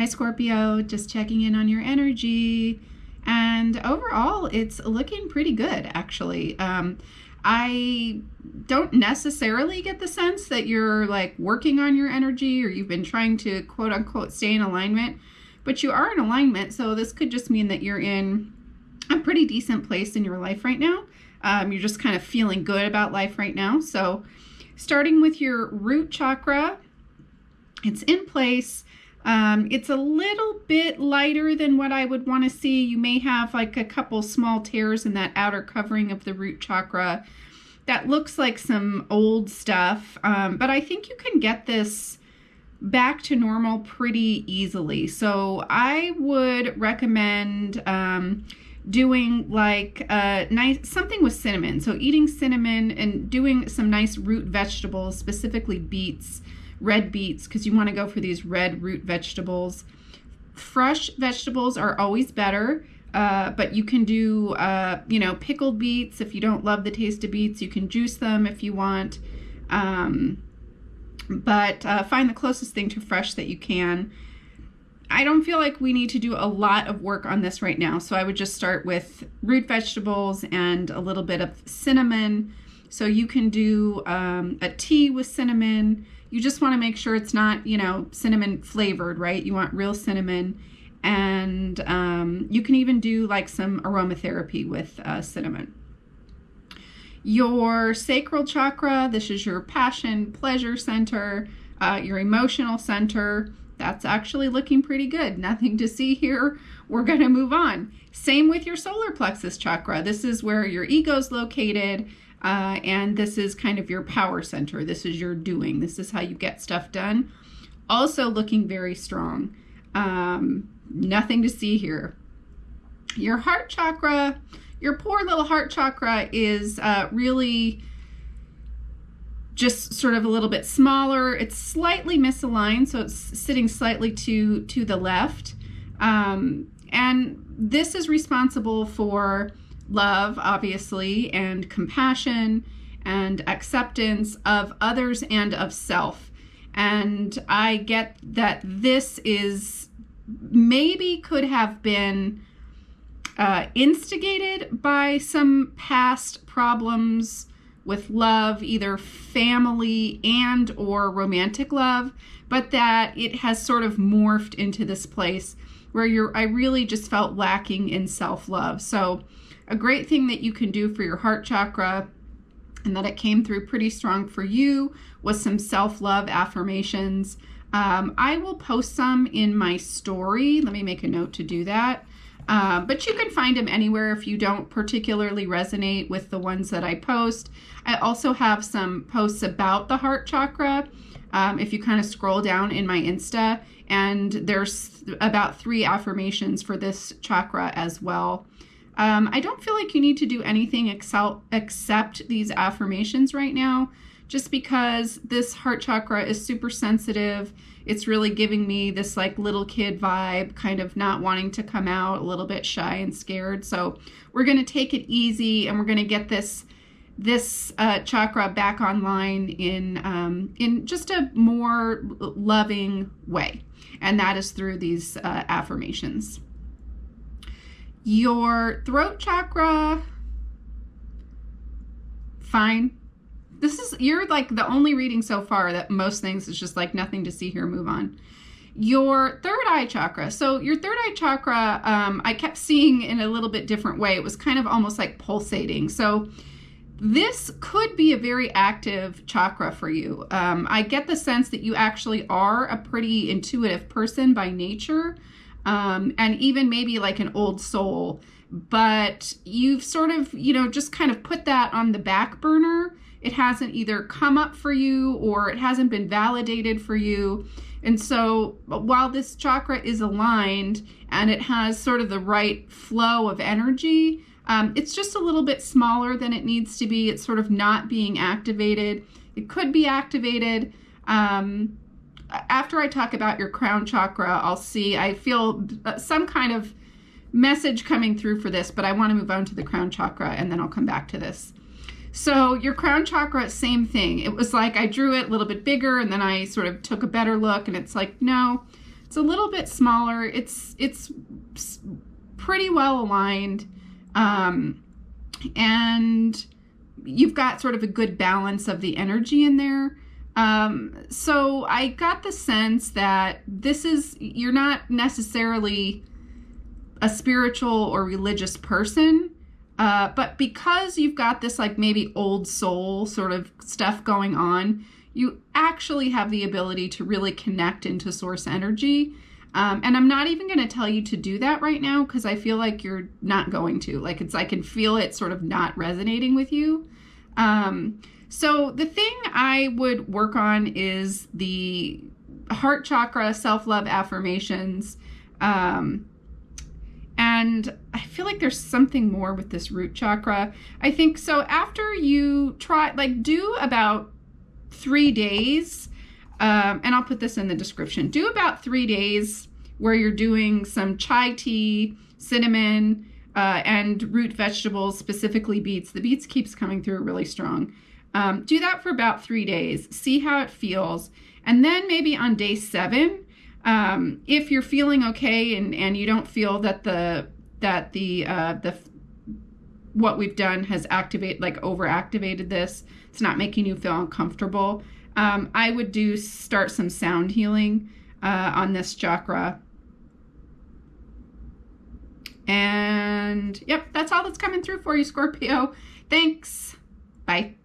Hi Scorpio, just checking in on your energy. And overall, it's looking pretty good, actually. I don't necessarily get the sense that you're like working on your energy or you've been trying to quote unquote stay in alignment, but you are in alignment. So this could just mean that you're in a pretty decent place in your life right now. You're just kind of feeling good about life right now. So starting with your root chakra, it's in place. It's a little bit lighter than what I would want to see. You may have like a couple small tears in that outer covering of the root chakra. That looks like some old stuff, but I think you can get this back to normal pretty easily. So I would recommend doing like something with cinnamon. So eating cinnamon and doing some nice root vegetables, specifically beets, red beets, because you want to go for these red root vegetables. Fresh vegetables are always better, but you can do, pickled beets. If you don't love the taste of beets, you can juice them if you want. But find the closest thing to fresh that you can. I don't feel like we need to do a lot of work on this right now, so I would just start with root vegetables and a little bit of cinnamon. So you can do a tea with cinnamon. You just want to make sure it's not, cinnamon flavored, right? You want real cinnamon. And you can even do like some aromatherapy with cinnamon. Your sacral chakra, this is your passion, pleasure center, your emotional center. That's actually looking pretty good. Nothing to see here. We're going to move on. Same with your solar plexus chakra. This is where your ego is located. And this is kind of your power center. This is your doing. This is how you get stuff done. Also looking very strong. Nothing to see here. Your heart chakra, your poor little heart chakra is really just sort of a little bit smaller. It's slightly misaligned, so it's sitting slightly to the left. And this is responsible for love, obviously, and compassion and acceptance of others and of self. And I get that this is maybe could have been instigated by some past problems with love, either family and or romantic love, but that it has sort of morphed into this place where I really just felt lacking in self-love. So a great thing that you can do for your heart chakra, and that it came through pretty strong for you, was some self-love affirmations. I will post some in my story. Let me make a note to do that. But you can find them anywhere if you don't particularly resonate with the ones that I post. I also have some posts about the heart chakra. If you kind of scroll down in my Insta, and there's about 3 affirmations for this chakra as well. I don't feel like you need to do anything except these affirmations right now, just because this heart chakra is super sensitive. It's really giving me this like little kid vibe, kind of not wanting to come out, a little bit shy and scared. So we're going to take it easy, and we're going to get this chakra back online in just a more loving way. And that is through these affirmations. Your throat chakra, fine. You're like the only reading so far that most things is just like nothing to see here, move on. Your third eye chakra. So your third eye chakra, I kept seeing in a little bit different way. It was kind of almost like pulsating. So this could be a very active chakra for you. I get the sense that you actually are a pretty intuitive person by nature. And even maybe like an old soul, but you've sort of, just kind of put that on the back burner. It hasn't either come up for you or it hasn't been validated for you. And so while this chakra is aligned and it has sort of the right flow of energy, it's just a little bit smaller than it needs to be. It's sort of not being activated. It could be activated. After I talk about your crown chakra, I feel some kind of message coming through for this, but I want to move on to the crown chakra and then I'll come back to this. So your crown chakra, same thing. It was like I drew it a little bit bigger and then I sort of took a better look and it's like, no, It's a little bit smaller. It's pretty well aligned. And you've got sort of a good balance of the energy in there. So I got the sense that you're not necessarily a spiritual or religious person, but because you've got this like maybe old soul sort of stuff going on, you actually have the ability to really connect into source energy. And I'm not even going to tell you to do that right now because I feel like you're not going to. Like I can feel it sort of not resonating with you. So the thing I would work on is the heart chakra, self-love affirmations. And I feel like there's something more with this root chakra. I think so after you try, like do about 3 days, and I'll put this in the description, do about 3 days where you're doing some chai tea, cinnamon, and root vegetables, specifically beets. The beets keeps coming through really strong. Do that for about 3 days. See how it feels. And then maybe on day 7, if you're feeling okay and you don't feel that the what we've done has overactivated this, it's not making you feel uncomfortable, I would start some sound healing on this chakra. And yep, that's all that's coming through for you, Scorpio. Thanks. Bye.